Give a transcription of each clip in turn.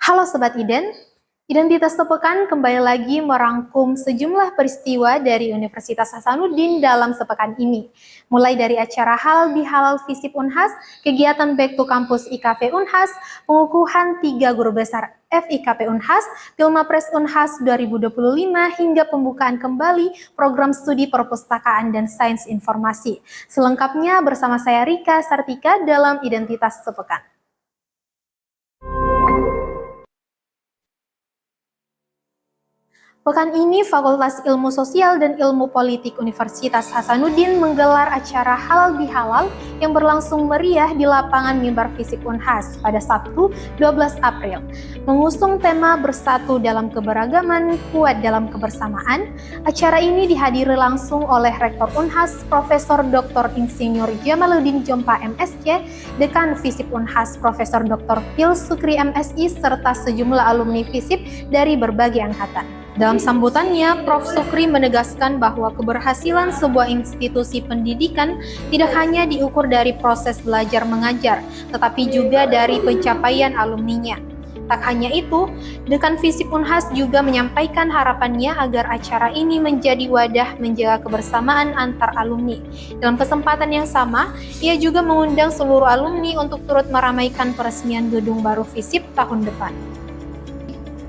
Halo Sobat Identitas Sepekan kembali lagi merangkum sejumlah peristiwa dari Universitas Hasanuddin dalam sepekan ini. Mulai dari acara Halal Bihalal Visip Unhas, kegiatan Back to Campus IKV Unhas, pengukuhan 3 guru besar FIKP Unhas, Pilmapres Unhas 2025, hingga pembukaan kembali program studi perpustakaan dan sains informasi. Selengkapnya bersama saya Rika Sartika dalam Identitas Sepekan. Pekan ini, Fakultas Ilmu Sosial dan Ilmu Politik Universitas Hasanuddin menggelar acara Halal Bihalal yang berlangsung meriah di lapangan Mimbar Visip Unhas pada Sabtu 12 April. Mengusung tema Bersatu dalam Keberagaman, Kuat dalam Kebersamaan, acara ini dihadiri langsung oleh Rektor Unhas, Profesor Dr. Insinyur Jamaluddin Jompa MSc, Dekan Visip Unhas, Profesor Dr. Pil Sukri MSI, serta sejumlah alumni Visip dari berbagai angkatan. Dalam sambutannya, Prof. Sukri menegaskan bahwa keberhasilan sebuah institusi pendidikan tidak hanya diukur dari proses belajar mengajar, tetapi juga dari pencapaian alumninya. Tak hanya itu, Dekan Visip Unhas juga menyampaikan harapannya agar acara ini menjadi wadah menjaga kebersamaan antar alumni. Dalam kesempatan yang sama, ia juga mengundang seluruh alumni untuk turut meramaikan peresmian gedung baru Visip tahun depan.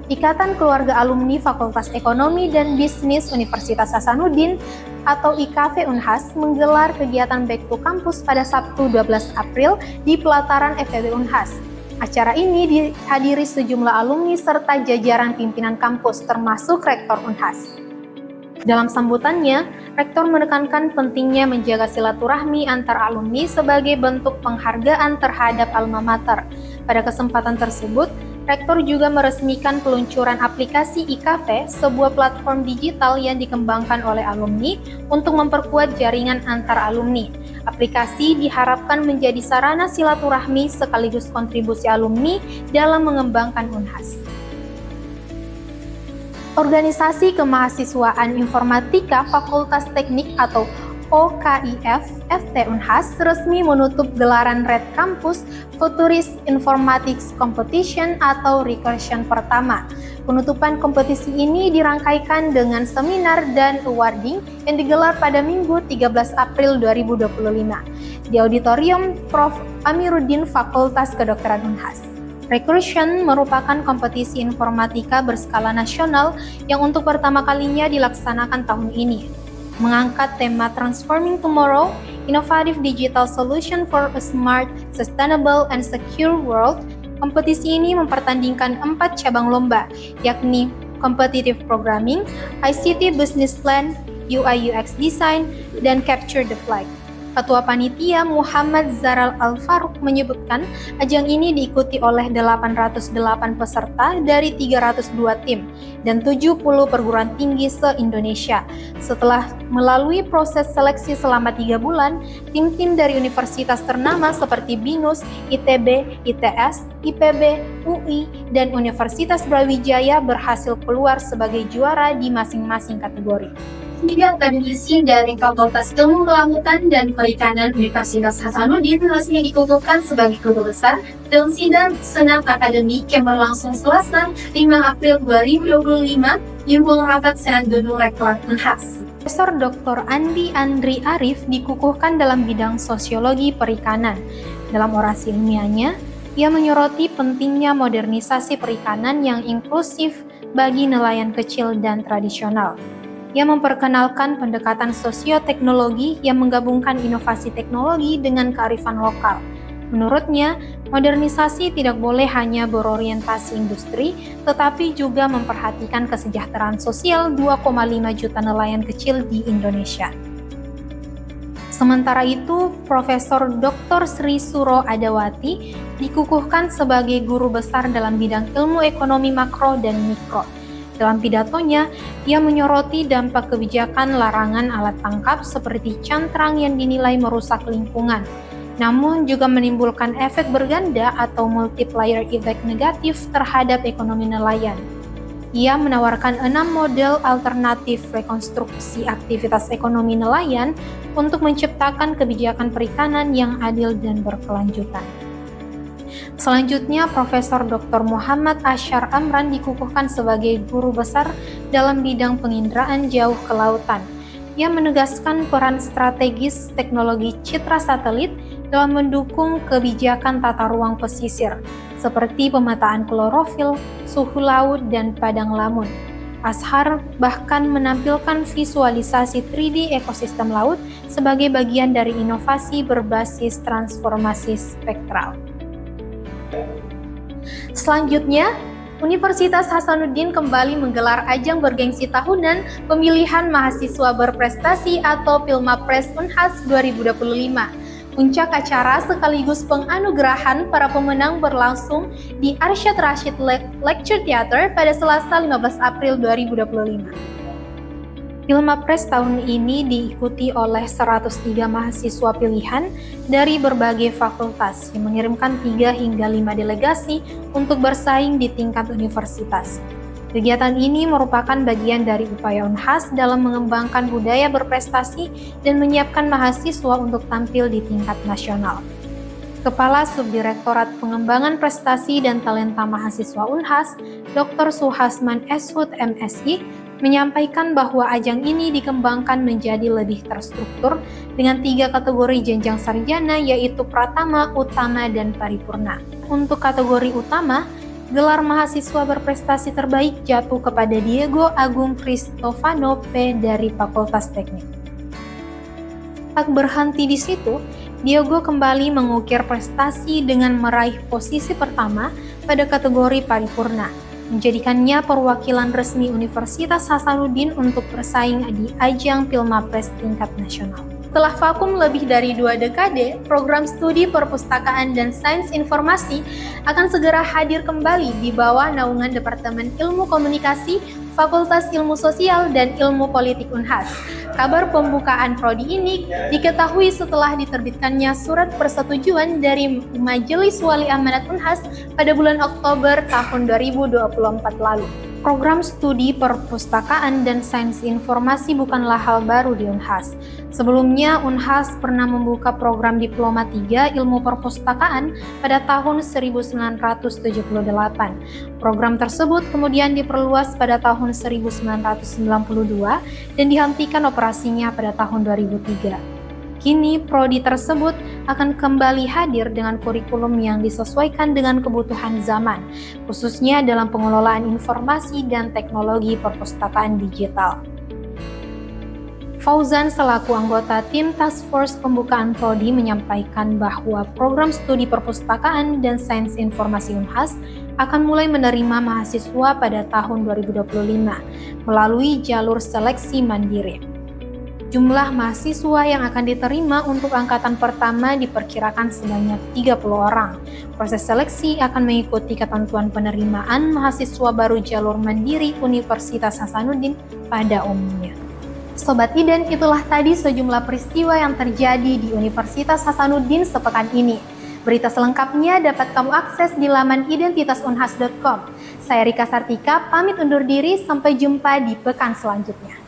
Ikatan Keluarga Alumni Fakultas Ekonomi dan Bisnis Universitas Hasanuddin atau IKV Unhas menggelar kegiatan Back to Campus pada Sabtu 12 April di pelataran FEB Unhas. Acara ini dihadiri sejumlah alumni serta jajaran pimpinan kampus termasuk Rektor Unhas. Dalam sambutannya, Rektor menekankan pentingnya menjaga silaturahmi antar alumni sebagai bentuk penghargaan terhadap alma mater. Pada kesempatan tersebut, Rektor juga meresmikan peluncuran aplikasi IKV, sebuah platform digital yang dikembangkan oleh alumni untuk memperkuat jaringan antar alumni. Aplikasi diharapkan menjadi sarana silaturahmi sekaligus kontribusi alumni dalam mengembangkan Unhas. Organisasi Kemahasiswaan Informatika Fakultas Teknik atau OKIF FT Unhas resmi menutup gelaran Red Campus Futurist Informatics Competition atau Recursion pertama. Penutupan kompetisi ini dirangkaikan dengan seminar dan awarding yang digelar pada Minggu 13 April 2025 di Auditorium Prof. Amiruddin Fakultas Kedokteran Unhas. Recursion merupakan kompetisi informatika berskala nasional yang untuk pertama kalinya dilaksanakan tahun ini. Mengangkat tema Transforming Tomorrow, Innovative Digital Solution for a Smart, Sustainable, and Secure World, kompetisi ini mempertandingkan 4 cabang lomba, yakni Competitive Programming, ICT Business Plan, UI/UX Design, dan Capture the Flag. Ketua Panitia Muhammad Zaral Al-Faruq menyebutkan ajang ini diikuti oleh 808 peserta dari 302 tim dan 70 perguruan tinggi se-Indonesia. Setelah melalui proses seleksi selama 3 bulan, tim-tim dari universitas ternama seperti BINUS, ITB, ITS, IPB, UI, dan Universitas Brawijaya berhasil keluar sebagai juara di masing-masing kategori. 3 akademisi dari Fakultas Ilmu Kelautan dan Perikanan Universitas Hasanuddin resmi dikukuhkan sebagai guru besar dalam sidang Senat Akademik yang berlangsung Selasa 5 April 2025 di ruang rapat Senat Gedung Rektorat Unhas. Profesor Dr. Andi Andri Arif dikukuhkan dalam bidang sosiologi perikanan. Dalam orasi ilmiahnya, ia menyoroti pentingnya modernisasi perikanan yang inklusif bagi nelayan kecil dan tradisional. Ia memperkenalkan pendekatan sosioteknologi yang menggabungkan inovasi teknologi dengan kearifan lokal. Menurutnya, modernisasi tidak boleh hanya berorientasi industri, tetapi juga memperhatikan kesejahteraan sosial 2,5 juta nelayan kecil di Indonesia. Sementara itu, Profesor Dr. Sri Suro Adawati dikukuhkan sebagai guru besar dalam bidang ilmu ekonomi makro dan mikro. Dalam pidatonya, ia menyoroti dampak kebijakan larangan alat tangkap seperti cantrang yang dinilai merusak lingkungan, namun juga menimbulkan efek berganda atau multiplier effect negatif terhadap ekonomi nelayan. Ia menawarkan 6 model alternatif rekonstruksi aktivitas ekonomi nelayan untuk menciptakan kebijakan perikanan yang adil dan berkelanjutan. Selanjutnya, Profesor Dr. Muhammad Asyar Amran dikukuhkan sebagai guru besar dalam bidang penginderaan jauh ke lautan. Ia menegaskan peran strategis teknologi citra satelit dalam mendukung kebijakan tata ruang pesisir, seperti pemetaan klorofil, suhu laut, dan padang lamun. Ashar bahkan menampilkan visualisasi 3D ekosistem laut sebagai bagian dari inovasi berbasis transformasi spektral. Selanjutnya, Universitas Hasanuddin kembali menggelar ajang bergengsi tahunan pemilihan mahasiswa berprestasi atau Pilmapres Unhas 2025. Puncak acara sekaligus penganugerahan para pemenang berlangsung di Arsyad Rashid Lecture Theater pada Selasa 15 April 2025. Pilmapres tahun ini diikuti oleh 103 mahasiswa pilihan dari berbagai fakultas yang mengirimkan 3 hingga 5 delegasi untuk bersaing di tingkat universitas. Kegiatan ini merupakan bagian dari upaya Unhas dalam mengembangkan budaya berprestasi dan menyiapkan mahasiswa untuk tampil di tingkat nasional. Kepala Subdirektorat Pengembangan Prestasi dan Talenta Mahasiswa Unhas, Dr. Suhasman Eshud MSI, menyampaikan bahwa ajang ini dikembangkan menjadi lebih terstruktur dengan 3 kategori jenjang sarjana, yaitu Pratama, Utama, dan Paripurna. Untuk kategori utama, gelar mahasiswa berprestasi terbaik jatuh kepada Diego Agung Cristofano P. dari Fakultas Teknik. Tak berhenti di situ, Diego kembali mengukir prestasi dengan meraih posisi pertama pada kategori Paripurna, menjadikannya perwakilan resmi Universitas Hasanuddin untuk bersaing di ajang Pilmapres tingkat nasional. Setelah vakum lebih dari 2 dekade, program studi perpustakaan dan sains informasi akan segera hadir kembali di bawah naungan Departemen Ilmu Komunikasi, Fakultas Ilmu Sosial dan Ilmu Politik Unhas. Kabar pembukaan prodi ini diketahui setelah diterbitkannya surat persetujuan dari Majelis Wali Amanat Unhas pada bulan Oktober tahun 2024 lalu. Program studi perpustakaan dan sains informasi bukanlah hal baru di Unhas. Sebelumnya, Unhas pernah membuka program Diploma 3 Ilmu Perpustakaan pada tahun 1978. Program tersebut kemudian diperluas pada tahun 1992 dan dihentikan operasinya pada tahun 2003. Kini, prodi tersebut akan kembali hadir dengan kurikulum yang disesuaikan dengan kebutuhan zaman, khususnya dalam pengelolaan informasi dan teknologi perpustakaan digital. Fauzan selaku anggota tim Task Force Pembukaan Prodi menyampaikan bahwa program studi perpustakaan dan sains informasi Unhas akan mulai menerima mahasiswa pada tahun 2025 melalui jalur seleksi mandiri. Jumlah mahasiswa yang akan diterima untuk angkatan pertama diperkirakan sebanyak 30 orang. Proses seleksi akan mengikuti ketentuan penerimaan mahasiswa baru jalur mandiri Universitas Hasanuddin pada umumnya. Sobat Iden, itulah tadi sejumlah peristiwa yang terjadi di Universitas Hasanuddin sepekan ini. Berita selengkapnya dapat kamu akses di laman identitasunhas.com. Saya Rika Sartika, pamit undur diri, sampai jumpa di pekan selanjutnya.